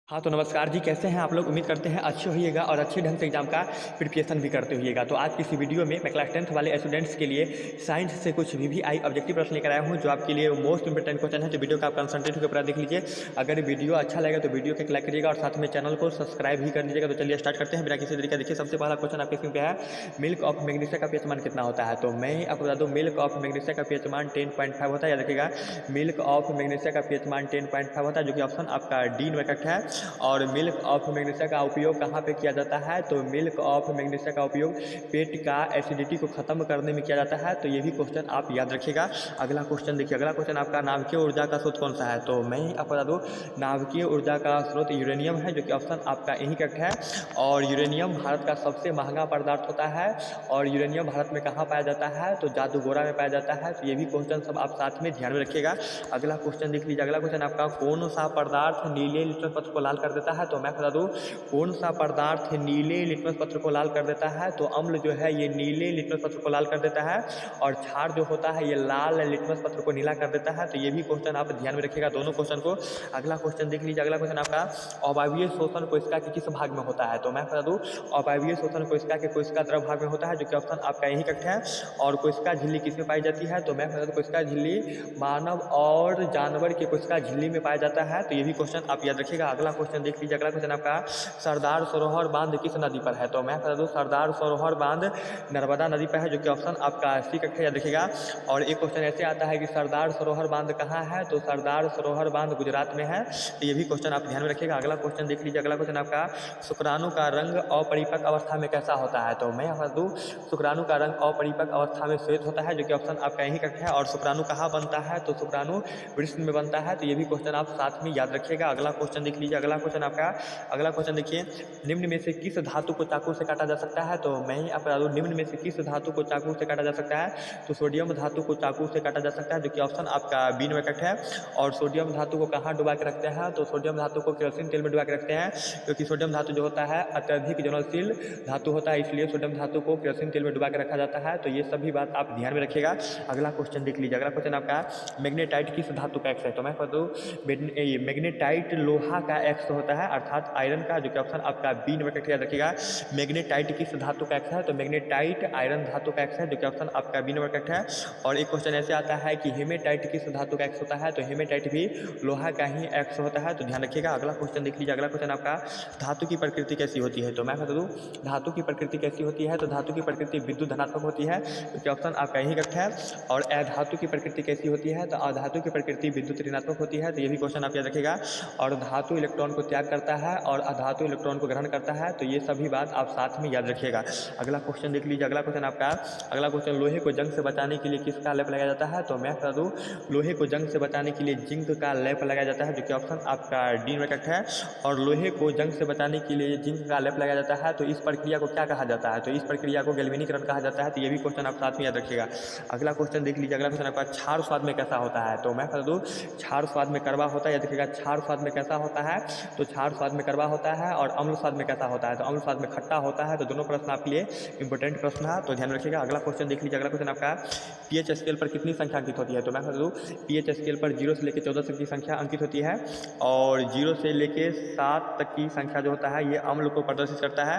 हाँ, तो नमस्कार जी, कैसे हैं आप लोग? उम्मीद करते हैं अच्छे होइएगा और अच्छे ढंग से एग्ज़ाम का प्रिपरेशन भी करते होइएगा। तो आज की इसी वीडियो में मैं क्लास 10th वाले स्टूडेंट्स के लिए साइंस से कुछ वीवीआई ऑब्जेक्टिव प्रश्न लेकर आया हूँ, जो आपके लिए मोस्ट इंपोर्टेंट क्वेश्चन है। तो वीडियो को आप कंसंट्रेट होकर पूरा देख लीजिए। अगर वीडियो अच्छा लगेगा तो वीडियो को लाइक करिएगा और साथ में चैनल को सब्सक्राइब भी कर दीजिएगा। तो चलिए स्टार्ट करते हैं बिना किसी तरीके। देखिए, सबसे पहला क्वेश्चन आपके स्क्रीन पे है, मिल्क ऑफ मैग्नीशिया का पीएच मान कितना होता है? तो मैं आपको बता दूँ, मिल्क ऑफ मैग्नीशिया का पीएच मान 10.5 होता है। याद रखिएगा, मिल्क ऑफ मैग्नीशिया का पीएच मान 10.5 होता है, जो कि ऑप्शन आपका डी में करेक्ट है। और मिल्क ऑफ मैग्नीशिया का उपयोग कहाँ पे किया जाता है? तो मिल्क ऑफ मैग्नीशिया का उपयोग पेट का एसिडिटी को खत्म करने में किया जाता है। तो ये भी क्वेश्चन आप याद रखिएगा। अगला क्वेश्चन देखिए, अगला क्वेश्चन आपका, नाभिकीय ऊर्जा का स्रोत कौन सा है? तो मैं आपको बता दूं, नाभिकीय ऊर्जा का स्रोत यूरेनियम है, जो कि ऑप्शन आपका यही करेक्ट है। और यूरेनियम भारत का सबसे महंगा पदार्थ होता है। और यूरेनियम भारत में कहाँ पाया जाता है? तो जादूगोरा में पाया जाता है। तो ये भी क्वेश्चन सब आप साथ में ध्यान में रखिएगा। अगला क्वेश्चन देख लीजिए, अगला क्वेश्चन आपका, कौन सा पदार्थ नीले लिटमस पत्र को लाल कर देता है? तो मैं बता दूं, कौन सा पदार्थ नीले लिटमस पत्र को लाल कर देता है? तो अम्ल जो है ये नीले लिटमस पत्र को लाल कर देता है, और क्षार जो होता है ये लाल लिटमस पत्र को नीला कर देता है। तो ये भी क्वेश्चन आप ध्यान में रखिएगा, दोनों क्वेश्चन को। अगला क्वेश्चन देख लीजिए, अगला क्वेश्चन आपका, अवायवीय शोषण कोशिका के किस भाग में होता है? तो मैं बता दूं, अवायवीय शोषण कोशिका के कोशिका द्रव भाग में होता है, जो कि ऑप्शन आपका यही करेक्ट है। और कोशिका झिल्ली किसमें पाई जाती है? तो मैं बता दूं, कोशिका झिल्ली मानव और जानवर के कोशिका झिल्ली में पाया जाता है। तो ये भी क्वेश्चन आप याद रखिएगा। अगला क्वेश्चन देख लीजिए, अगला क्वेश्चन आपका, सरदार सरोवर बांध किस नदी पर है? तो मैं बता दूं, सरदार सरोवर बांध नर्मदा नदी पर है, जो कि ऑप्शन आपका सी करेक्ट है, याद रखिएगा। और एक क्वेश्चन ऐसे आता है कि सरदार सरोवर बांध कहाँ है? तो सरदार सरोवर बांध गुजरात में है। तो ये भी क्वेश्चन आप ध्यान में रखिएगा। अगला क्वेश्चन देख लीजिए, अगला क्वेश्चन आपका, शुक्राणु का रंग अपरिपक्व अवस्था में कैसा होता है? तो मैं बता दूं, शुक्राणु का रंग अपरिपक्व अवस्था में श्वेत होता है, जो कि ऑप्शन आपका यही करेक्ट है। और शुक्राणु कहाँ बनता है? तो शुक्राणु वृषण में बनता है। तो ये भी क्वेश्चन आप साथ में याद रखिएगा। अगला क्वेश्चन देख लीजिए, अगला क्वेश्चन आपका, अगला क्वेश्चन देखिए, निम्न में से किस धातु को चाकू से काटा जा सकता है? तो मैं ही आपको बता दूं, निम्न में से किस धातु को चाकू से काटा जा सकता है? तो सोडियम धातु को चाकू से काटा जा सकता है, जो कि ऑप्शन आपका बी में करेक्ट है। और सोडियम धातु को कहाँ डुबा के रखते हैं? तो सोडियम धातु को केरोसिन तेल में डुबा के रखते हैं, क्योंकि सोडियम धातु जो होता है अत्यधिक ज्वलनशील धातु होता है, इसलिए सोडियम धातु को केरोसिन तेल में डुबा के रखा जाता है। तो ये सभी बात आप ध्यान में रखिएगा। अगला क्वेश्चन देख लीजिए, अगला क्वेश्चन आपका, मैग्नेटाइट किस धातु का एक्स है? तो मैं बता दूं, मैग्नेटाइट लोहा का एक्स होता है, अर्थात आयरन का, जो कि ऑप्शन आपका बी नंबर का याद रखिएगा। मैग्नेटाइट किस धातु का एक्स है? तो मैग्नेटाइट आयरन धातु का एक्स है, जो कि ऑप्शन आपका बी नंबर करेक्ट है। और एक क्वेश्चन ऐसे आता है कि हेमेटाइट किस धातु का एक्स होता है? तो हेमेटाइट भी लोहा का ही एक्स होता है। तो ध्यान रखिएगा। अगला क्वेश्चन देख लीजिए, अगला क्वेश्चन आपका, धातु की प्रकृति कैसी होती है? तो मैं बता दूं, धातु की प्रकृति कैसी होती है? तो धातु की प्रकृति विद्युत धनात्मक होती है, जो कि ऑप्शन आपका यही करेक्ट है। और अधातु की प्रकृति कैसी होती है? तो अधातु की प्रकृति विद्युत ऋणात्मक होती है। तो ये भी क्वेश्चन आप याद रखिएगा। और धातु इलेक्ट्रॉन को त्याग करता है और अधातु इलेक्ट्रॉन को ग्रहण करता है। तो ये सभी बात आप साथ में याद रखिएगा। अगला क्वेश्चन देख लीजिए, अगला क्वेश्चन आपका, अगला क्वेश्चन, लोहे को जंग से बचाने के लिए किसका लेप लगाया जाता है? तो मैं बता दूं, लोहे को जंग से बचाने के लिए जिंक का लेप लगाया जाता है, जो कि ऑप्शन आपका डी में करेक्ट है। और लोहे को जंग से बचाने के लिए जिंक का लेप लगाया जाता है। तो इस प्रक्रिया को क्या कहा जाता है? तो इस प्रक्रिया को गैल्वेनीकरण कहा जाता है। तो ये भी क्वेश्चन आप साथ में याद रखिएगा। अगला क्वेश्चन देख लीजिए, अगला क्वेश्चन आपका, क्षार स्वाद में कैसा होता है? तो मैं बता दूं, क्षार स्वाद में कड़वा होता है, याद रखिएगा। क्षार स्वाद में कैसा होता है? तो क्षार स्वाद में कड़वा होता है। और अम्ल स्वाद में कैसा होता है? तो अम्ल स्वाद में खट्टा होता है। तो दोनों प्रश्न आपके लिए इंपॉर्टेंट प्रश्न है, तो ध्यान रखिएगा। अगला क्वेश्चन देख लीजिए, अगला क्वेश्चन आपका, पीएच स्केल पर कितनी संख्या अंकित होती है? तो मैं बता दूं, पीएच स्केल पर 0 से लेकर 14 तक की संख्या अंकित होती है। और 0 से लेकर 7 तक की संख्या जो होता है ये अम्ल को प्रदर्शित करता है।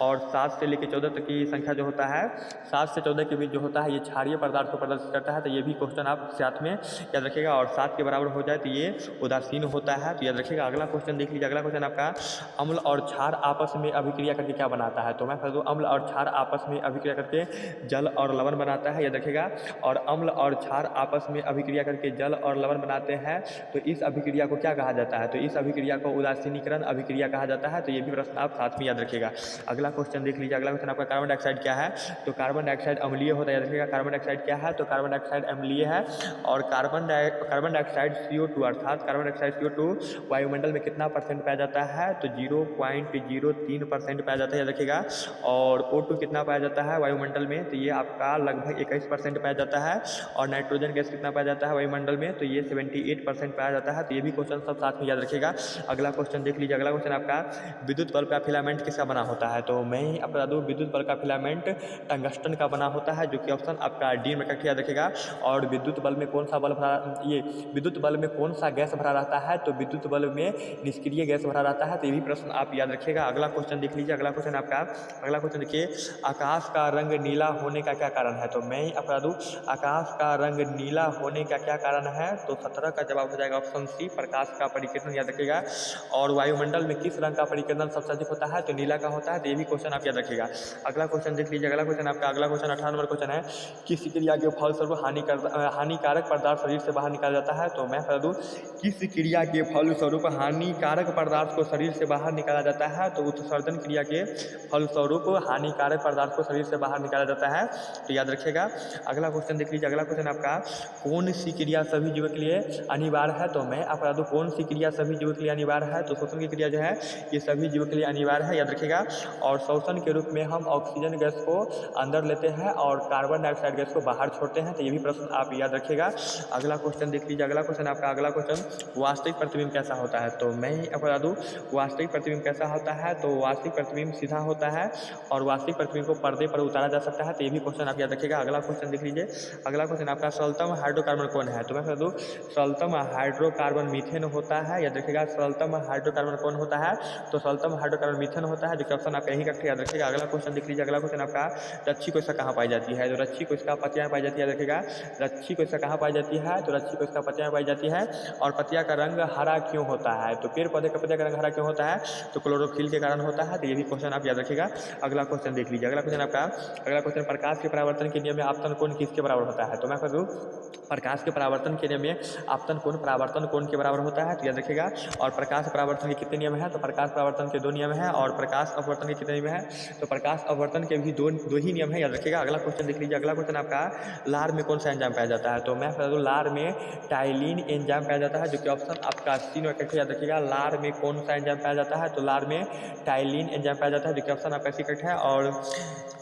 और 7 से लेकर 14 तक की संख्या जो होता है, 7 से 14 के बीच जो होता है ये क्षारीय पदार्थ को प्रदर्शित करता है। तो ये भी क्वेश्चन आप साथ में याद रखिएगा। और 7 के बराबर हो जाए तो ये उदासीन होता है, तो याद रखिएगा। अगला क्वेश्चन देख लीजिए, अगला क्वेश्चन आपका, अम्ल और क्षार आपस में अभिक्रिया करके क्या बनाता है? तो मैं बता दूं, अम्ल और क्षार आपस में अभिक्रिया करके जल और लवण बनाता है, याद रखिएगा। और अम्ल और क्षार आपस में अभिक्रिया करके जल और लवण बनाते हैं। तो इस अभिक्रिया को क्या कहा जाता है? तो इस अभिक्रिया को उदासीनीकरण अभिक्रिया कहा जाता है। तो ये भी प्रश्न आप साथ में याद रखिएगा। अगला क्वेश्चन देख लीजिए, अगला क्वेश्चन आपका, कार्बन डाइऑक्साइड क्या है? तो कार्बन डाइऑक्साइड अम्लीय होता है, याद रखिएगा। कार्बन डाइऑक्साइड क्या है? तो कार्बन डाइऑक्साइड अम्लीय है। और कार्बन डाइऑक्साइड CO2 अर्थात कार्बन डाइऑक्साइड CO2 वायुमंडल में कितना परसेंट पाया जाता है? तो 0.03% पाया जाता है, याद रखिएगा। और O2 कितना पाया जाता है वायुमंडल में? तो ये आपका लगभग 21% पाया जाता है। और नाइट्रोजन गैस कितना पाया जाता है वायुमंडल में? तो ये 78% पाया जाता है। तो ये भी क्वेश्चन सब साथ में याद रखिएगा। अगला क्वेश्चन देख लीजिए, अगला क्वेश्चन आपका, विद्युत बल्ब का फिलामेंट किसका बना होता है? तो मैं आपको बता दूं, विद्युत बल्ब का फिलामेंट टंगस्टन का बना होता है, जो कि ऑप्शन आपका डी में करेक्ट याद रखिएगा। और विद्युत बल्ब में कौन सा बल्ब भरा, ये विद्युत बल्ब में कौन सा गैस भरा रहता है? तो विद्युत बल्ब में निष्क्रिय गैस भरा रहता है, तो ये भी प्रश्न आप याद रखिएगा। अगला क्वेश्चन देख लीजिए। अगला क्वेश्चन आपका, अगला क्वेश्चन देखिए, आकाश का रंग नीला होने का क्या कारण है? तो मैं ही आपको बता दूँ, आकाश का रंग नीला होने का क्या कारण है? तो 17 का जवाब हो जाएगा ऑप्शन सी, प्रकाश का परिकीर्णन, याद रखिएगा। और वायुमंडल में किस रंग का परिकीर्णन सबसे अधिक होता है? तो नीला का होता है, तो ये भी क्वेश्चन आप याद रखिएगा। अगला क्वेश्चन देख लीजिए। अगला क्वेश्चन आपका, अगला क्वेश्चन 18 नंबर क्वेश्चन है, किस क्रिया के फलस्वरूप हानिकारक पदार्थ शरीर से बाहर निकाला जाता है? तो मैं बता दूँ, किस क्रिया के फलस्वरूप हानिकारक पदार्थ को शरीर से बाहर निकाला जाता है? तो उत्सर्जन क्रिया के फलस्वरूप हानिकारक पदार्थ को शरीर से बाहर निकाला जाता है, तो याद रखिएगा। अगला क्वेश्चन देख लीजिए। अगला क्वेश्चन आपका, कौन सी क्रिया सभी जीवों के लिए अनिवार्य है? तो मैं आपको बता दूँ, कौन सी क्रिया सभी जीवों के लिए अनिवार्य है? तो श्वसन की क्रिया जो है ये सभी जीवों के लिए अनिवार्य है, याद रखिएगा। और श्वसन के रूप में हम ऑक्सीजन गैस को अंदर लेते हैं और कार्बन डाइऑक्साइड गैस को बाहर छोड़ते हैं, तो ये भी प्रश्न आप याद रखिएगा। अगला क्वेश्चन देख लीजिए। अगला क्वेश्चन आपका, अगला क्वेश्चन, वास्तविक प्रतिबिंब कैसा होता है? तो मैं ही आपको बता दूँ, वास्तविक प्रतिबिंब कैसा होता है? तो वास्तविक प्रतिबिंब सीधा होता है और वास्तविक प्रतिबिंब को पर्दे पर उतारा जा सकता है, तो ये भी क्वेश्चन आप याद रखिएगा। अगला क्वेश्चन देख लीजिए। अगला क्वेश्चन आपका, सरलतम हाइड्रोकार्बन कौन है? तो मैं बता दूँ, सरलतम हाइड्रोकार्बन मीथेन होता है, याद रखिएगा। सरलतम हाइड्रोकार्बन कौन होता है? तो सरलतम हाइड्रोकार्बन मीथेन होता है, जो कि ऑप्शन आप यही करके याद रखिएगा। अगला क्वेश्चन देख लीजिए। अगला क्वेश्चन आपका, रच्छी कोशिका कहाँ पाई जाती है? तो रच्छी कोशिका पत्तियाँ पाई जाती है, याद रखिएगा। रच्छी कोशिका कहाँ पाई जाती है? तो रच्छी कोशिका पत्तियाँ पाई जाती है। और पत्तियाँ का रंग हरा क्यों होता है? तो पेड़ पौधे का पत्तियाँ का रंग हरा क्यों होता है? तो क्लोरोफिल के कारण होता है, तो ये भी क्वेश्चन आप याद रखिएगा। अगला क्वेश्चन देख लीजिए। अगला क्वेश्चन आपका, अगला क्वेश्चन, प्रकाश के परावर्तन के नियम में आपतन कोण किसके बराबर होता है? तो मैं बता दूँ, प्रकाश के परावर्तन के नियम में आपतन कोण परावर्तन कोण के बराबर होता है, तो याद रखिएगा। और प्रकाश परावर्तन के कितने नियम हैं? तो प्रकाश परावर्तन के 2 नियम हैं। और प्रकाश अपवर्तन के कितने नियम हैं? तो प्रकाश अपवर्तन के भी दो ही नियम हैं, याद रखिएगा। अगला क्वेश्चन देख लीजिए। अगला क्वेश्चन आपका, लार में कौन सा एंजाइम पाया जाता है? तो मैं बता दूँ, लार में टाइलिन एंजाइम पाया जाता है, जो कि ऑप्शन आपका 3 और याद रखिएगा। लार में कौन सा एंजाइम पाया जाता है? तो लार में टाइलिन एंजाइम पाया जाता है, जो कि ऑप्शन आपका करेक्ट है।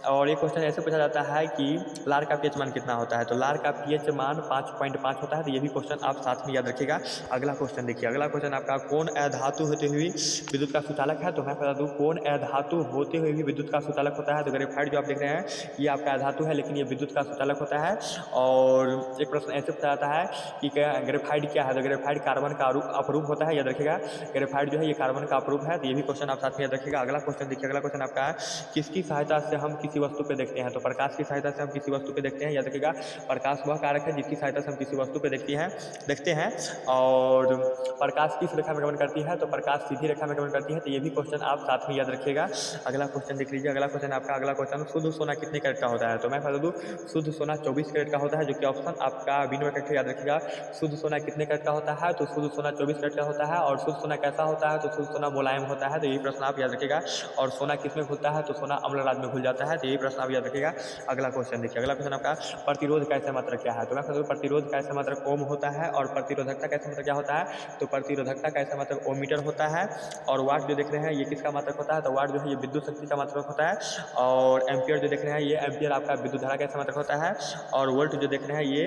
और एक क्वेश्चन ऐसे पूछा जाता है कि लार का पीएच मान कितना होता है? तो लार का पीएच मान 5.5 होता है, तो ये भी क्वेश्चन आप साथ में याद रखिएगा। अगला क्वेश्चन देखिए। अगला क्वेश्चन आपका, कौन अधातु होते हुए विद्युत का सुचालक है? तो मैं बता दूँ, कौन अधातु होते हुए भी विद्युत का सुचालक होता है? तो ग्रेफाइट जो आप देख रहे हैं ये आपका अधातु है, लेकिन ये विद्युत का सुचालक होता है। और एक प्रश्न ऐसे पूछा जाता है कि ग्रेफाइट क्या है? तो ग्रेफाइट कार्बन का अपरूप होता है, याद रखिएगा। ग्रेफाइट जो है ये कार्बन का अपरूप है, तो ये भी क्वेश्चन आप साथ में याद रखिएगा। अगला क्वेश्चन देखिए। अगला क्वेश्चन आपका, किसकी सहायता से हम किसी वस्तु पे देखते हैं? तो प्रकाश की सहायता से हम किसी वस्तु पे देखते हैं, याद रखिएगा। प्रकाश वह कारक है जिसकी सहायता से हम किसी वस्तु पे देखते हैं। और प्रकाश किस रेखा में गमन करती है? तो प्रकाश सीधी रेखा में गमन करती है, तो ये भी क्वेश्चन आप साथ में याद रखिएगा। अगला क्वेश्चन देख लीजिए। अगला क्वेश्चन आपका, अगला क्वेश्चन, शुद्ध सोना कितने कैरेट का होता है? तो मैं बता दूँ, शुद्ध सोना 24 कैरेट का होता है, जो कि ऑप्शन आपका बिनो कैरेट, याद रखिएगा। शुद्ध सोना कितने कैरेट का होता है? तो शुद्ध सोना 24 कैरेट का होता है। और शुद्ध सोना कैसा होता है? तो शुद्ध सोना मुलायम होता है, तो यही प्रश्न आप याद रखिएगा। और सोना किस में घुलता है? तो सोना अम्ल राज्य में घुल जाता है, तो यही प्रश्न आप याद रखिएगा। अगला क्वेश्चन देखिए। अगला क्वेश्चन आपका, प्रतिरोध का ऐसा मात्रक क्या है? तो मैं बता दूँ, प्रतिरोध का ऐसा मात्रक ओम होता है। और प्रतिरोधकता का ऐसा मात्रक क्या होता है? तो प्रतिरोधकता का ऐसा मात्रक ओम मीटर होता है। और वाट जो देख रहे हैं ये किसका मात्रक होता है? तो वाट जो है ये विद्युत शक्ति का मात्रक होता है। और एम्पियर जो देख रहे हैं ये एम्पियर आपका विद्युत धारा का ऐसा मात्रक होता है। और वोल्ट जो देख रहे हैं ये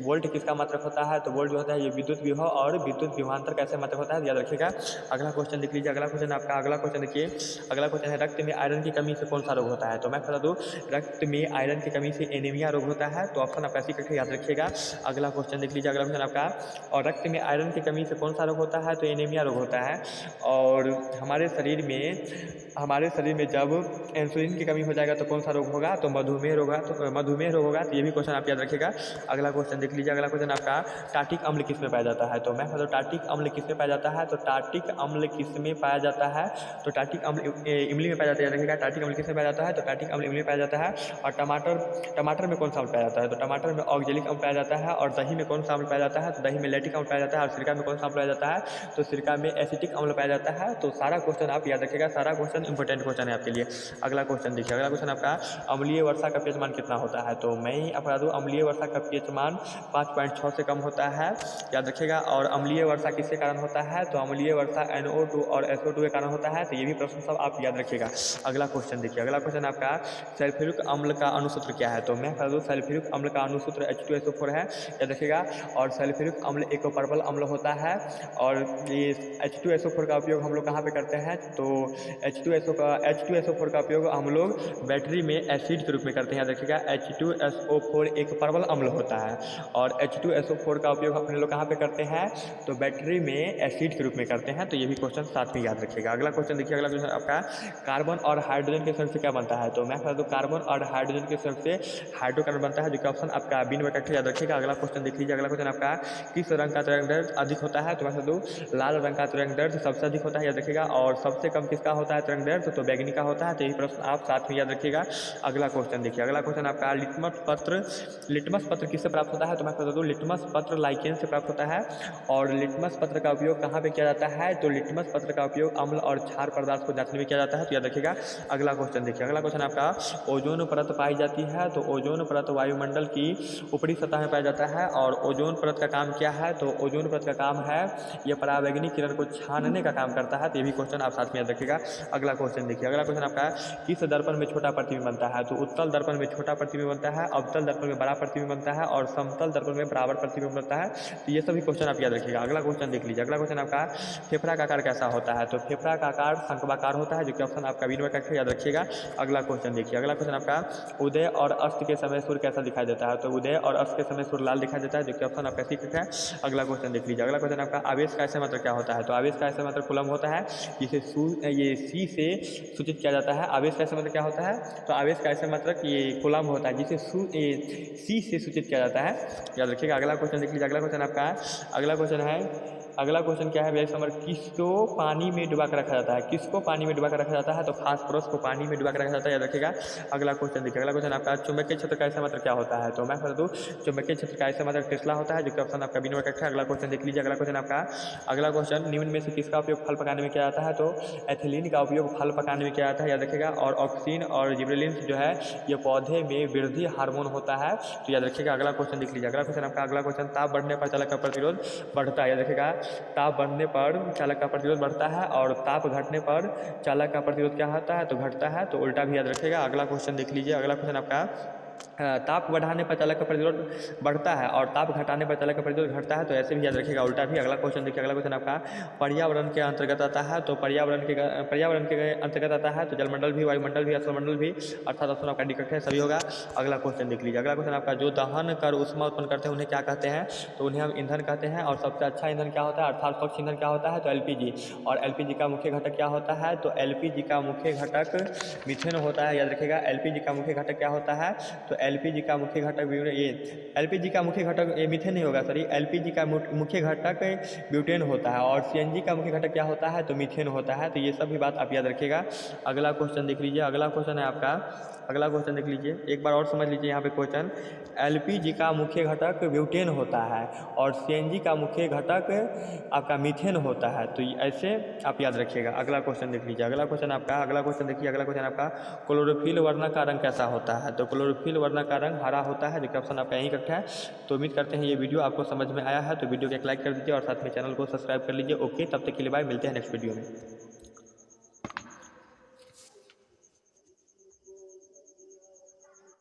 वोल्ट किसका मात्रक होता है? तो वोल्ट जो होता है ये विद्युत विभव और विद्युत विभवांतर कैसे मात्रक होता है, याद रखिएगा। अगला क्वेश्चन देख लीजिए। अगला क्वेश्चन आपका, अगला क्वेश्चन देखिए। अगला क्वेश्चन है, रक्त में आयरन की कमी से कौन सा रोग होता है? तो मैं बता दूँ, रक्त में आयरन की कमी से एनीमिया रोग होता है, तो ऑप्शन आप ऐसी करके याद रखिएगा। अगला क्वेश्चन देख लीजिए। अगला क्वेश्चन आपका, और रक्त में आयरन की कमी से कौन सा रोग होता है? तो एनीमिया रोग होता है। और हमारे शरीर में जब इंसुलिन की कमी हो जाएगा तो कौन सा रोग होगा? तो मधुमेह रोग होगा, तो ये भी क्वेश्चन आप याद रखिएगा। अगला क्वेश्चन देख लीजिए। अगला क्वेश्चन आपका, टार्टिक अम्ल किस में पाया जाता है? तो मैं बता दूँ, टार्टिक अम्ल किस में पाया जाता है? तो टार्टिक अम्ल किस में पाया जाता है? तो टार्टिक अम्ल इमली में पाया जाता है, याद रखिएगा। टार्टिक अम्ल किस में पाया जाता है? तो टार्टिक अम्ल इमली में पाया जाता है। और टमाटर में कौन सा अम्ल पाया जाता है? तो टमाटर में ऑक्जेलिक अम्ल पाया जाता है। और दही में कौन सा अम्ल पाया जाता है? तो दही में लैक्टिक अम्ल पाया जाता है। और सिरका में कौन सा अम्ल पाया जाता है? तो सिरका में एसिटिक अम्ल पाया जाता है। तो सारा क्वेश्चन आप याद रखिएगा, सारा क्वेश्चन इंपॉर्टेंट क्वेश्चन है आपके लिए। अगला क्वेश्चन देखिए। अगला क्वेश्चन आपका, अम्लीय वर्षा का पीएच मान कितना होता है? तो मैं ही आपको बता दूँ, अम्लीय वर्षा का पीएच मान 5.6 से कम होता है, याद रखिएगा। और अम्लीय वर्षा किसके कारण होता है? तो अम्लीय वर्षा NO2 और SO2 के कारण होता है, तो ये भी प्रश्न सब आप याद रखिएगा। अगला क्वेश्चन देखिए। अगला क्वेश्चन आपका, सल्फ्यूरिक अम्ल का अणुसूत्र क्या है? तो मैं बता दूँ, सल्फ्यूरिक अम्ल का अणुसूत्र H2SO4 है, याद रखिएगा। और सल्फ्यूरिक अम्ल एक पर्पल अम्ल होता है। और ये H2SO4 का उपयोग हम लोग कहाँ पे करते हैं? तो H2SO4 का उपयोग हम लोग बैटरी में एसिड के रूप में करते हैं, याद रखिएगा। H2SO4 एक पर्पल अम्ल होता है। और H2SO4 का उपयोग अपने लोग कहाँ पे करते हैं? तो बैटरी में एसिड के रूप रूप में करते हैं, तो ये भी क्वेश्चन साथ में याद रखिएगा। अगला क्वेश्चन देखिए, अगला क्वेश्चन आपका कार्बन और हाइड्रोजन के संयुक्त से क्या बनता है। तो मैं बता दूँ कार्बन और हाइड्रोजन के संयुक्त से हाइड्रोकार्बन बनता है, जो कि ऑप्शन आपका बी नंबर का याद रखिएगा। अगला क्वेश्चन देख लीजिए, अगला क्वेश्चन आपका किस रंग का तरंगदैर्ध्य अधिक होता है। तो मैं बता दूँ लाल रंग का तरंगदैर्ध्य सबसे अधिक होता है, याद रखिएगा। और सबसे कम किसका होता है तरंगदैर्ध्य, तो बैगनी का होता है। तो यही प्रश्न आप साथ में याद रखिएगा। अगला क्वेश्चन देखिए, अगला क्वेश्चन आपका लिटमस पत्र किससे प्राप्त होता है। तो मैं बता दूँ लिटमस पत्र लाइकेन से प्राप्त होता है। और लिटमस पत्र का उपयोग कहाँ पे किया जाता है, तो लिटमस पत्र का उपयोग अम्ल और क्षार पदार्थ को जांचने में किया जाता है, तो याद रखिएगा। अगला क्वेश्चन देखिए, अगला क्वेश्चन आपका ओजोन परत पाई जाती है। तो ओजोन परत वायुमंडल की ऊपरी सतह में पाया जाता है। और ओजोन परत का काम क्या है, तो ओजोन परत का काम है यह पराबैंगनी किरण को छानने का काम करता है। तो ये भी क्वेश्चन आप साथ में याद रखिएगा। अगला क्वेश्चन देखिए, अगला क्वेश्चन आपका किस दर्पण में छोटा प्रतिबिंब बनता है। तो उत्तल दर्पण में छोटा प्रतिबिंब बनता है, अवतल दर्पण में बड़ा प्रतिबिंब बनता है, और समतल दर्पण में बराबर प्रतिबिंब बनता है। तो ये सभी क्वेश्चन आप याद रखिएगा। अगला क्वेश्चन देख लीजिए, अगला क्वेश्चन आपका फेफड़ा का आकार कैसा होता है। तो फेफड़ा का आकार शंक्वाकार होता है, जो कि ऑप्शन आपका बी नंबर का याद रखिएगा। अगला क्वेश्चन देखिए, अगला क्वेश्चन आपका उदय और अस्त के समय सूर्य कैसा दिखाई देता है। तो उदय और अस्त के समय सूर्य लाल दिखाई देता है, जो कि ऑप्शन आपका सी है। अगला क्वेश्चन देख लीजिए, अगला क्वेश्चन आपका आवेश का ऐसा मतलब क्या होता है। तो आवेश का ऐसा मतलब कूलम होता है, जिसे ये सी से सूचित किया जाता है। आवेश का ऐसा मतलब क्या होता है, तो आवेश का ऐसा मतलब ये कूलम होता है, जिसे सी से सूचित किया जाता है, याद रखिएगा। अगला क्वेश्चन देख लीजिए, अगला क्वेश्चन आपका अगला क्वेश्चन क्या है व्यास नंबर, किसको पानी में डुबा कर रखा जाता है। किसको पानी में डुबा कर रखा जाता है, तो फास्फोरस को पानी में डुबा कर रखा जाता है, याद रखिएगा। अगला क्वेश्चन देखिए, अगला क्वेश्चन आपका चुंबकीय क्षेत्र का ऐसा मतलब क्या होता है। तो मैं बता दूँ चुंबकीय क्षेत्र का ऐसा मतलब टेस्ला होता है, जो कि ऑप्शन आपका बी नंबर का है। अगला क्वेश्चन देख लीजिए, अगला क्वेश्चन आपका अगला क्वेश्चन निम्न में से किसका उपयोग फल पकाने में किया जाता है। तो एथिलीन का उपयोग फल पकाने में किया जाता है, याद रखिएगा। और ऑक्सीन और जिब्रेलिन जो है ये पौधे में वृद्धि हार्मोन होता है, तो याद रखिएगा। अगला क्वेश्चन देख लीजिए, अगला क्वेश्चन आपका अगला क्वेश्चन ताप बढ़ने पर चालक का प्रतिरोध बढ़ता है, याद रखिएगा। ताप बढ़ने पर चालक का प्रतिरोध बढ़ता है, और ताप घटने पर चालक का प्रतिरोध क्या होता है, तो घटता है। तो उल्टा भी याद रखिएगा। अगला क्वेश्चन देख लीजिए, अगला क्वेश्चन आपका ताप बढ़ाने पर चालक का प्रतिरोध बढ़ता है, और ताप घटाने पर चालक का प्रतिरोध घटता है, तो ऐसे भी याद रखिएगा, उल्टा भी। अगला क्वेश्चन देखिए, अगला क्वेश्चन आपका पर्यावरण के अंतर्गत आता है। तो पर्यावरण के अंतर्गत आता है, तो जलमंडल भी, वायुमंडल भी, स्थलमंडल भी, अर्थात ऑप्शन आपका डी है, सभी होगा। अगला क्वेश्चन देख लीजिए, अगला क्वेश्चन आपका जो दहन कर ऊष्मा उत्पन्न करते हैं उन्हें क्या कहते हैं। तो उन्हें हम ईंधन कहते हैं। और सबसे अच्छा ईंधन क्या होता है, अर्थात स्वच्छ ईंधन क्या होता है, तो एलपीजी। और एलपीजी का मुख्य घटक क्या होता है, तो एलपीजी का मुख्य घटक मीथेन होता है, याद रखिएगा। एलपीजी का मुख्य घटक क्या होता है, तो एलपीजी का मुख्य घटक ये एलपीजी का मुख्य घटक ये मीथेन नहीं होगा, सॉरी, एलपीजी का मुख्य घटक ब्यूटेन होता है। और सीएनजी का मुख्य घटक क्या होता है, तो मीथेन होता है। तो ये सब भी बात आप याद रखिएगा। अगला क्वेश्चन देख लीजिए, अगला क्वेश्चन है आपका, अगला क्वेश्चन देख लीजिए, एक बार और समझ लीजिए यहाँ पे क्वेश्चन। एलपीजी का मुख्य घटक ब्यूटेन होता है, और सीएनजी का मुख्य घटक आपका मीथेन होता है। तो ऐसे आप याद रखिएगा। अगला क्वेश्चन देख लीजिए, अगला क्वेश्चन आपका, अगला क्वेश्चन देखिए, अगला क्वेश्चन आपका क्लोरोफिल वर्ण का रंग कैसा होता है। तो क्लोरोफिल वर्ण का रंग हरा होता है, जो कि ऑप्शन आपका यहीं कट्ठा है। तो उम्मीद करते हैं ये वीडियो आपको समझ में आया है। तो वीडियो को एक लाइक कर दीजिए, और साथ में चैनल को सब्सक्राइब कर लीजिए। ओके, तब तक के लिए बाय, मिलते हैं नेक्स्ट वीडियो में।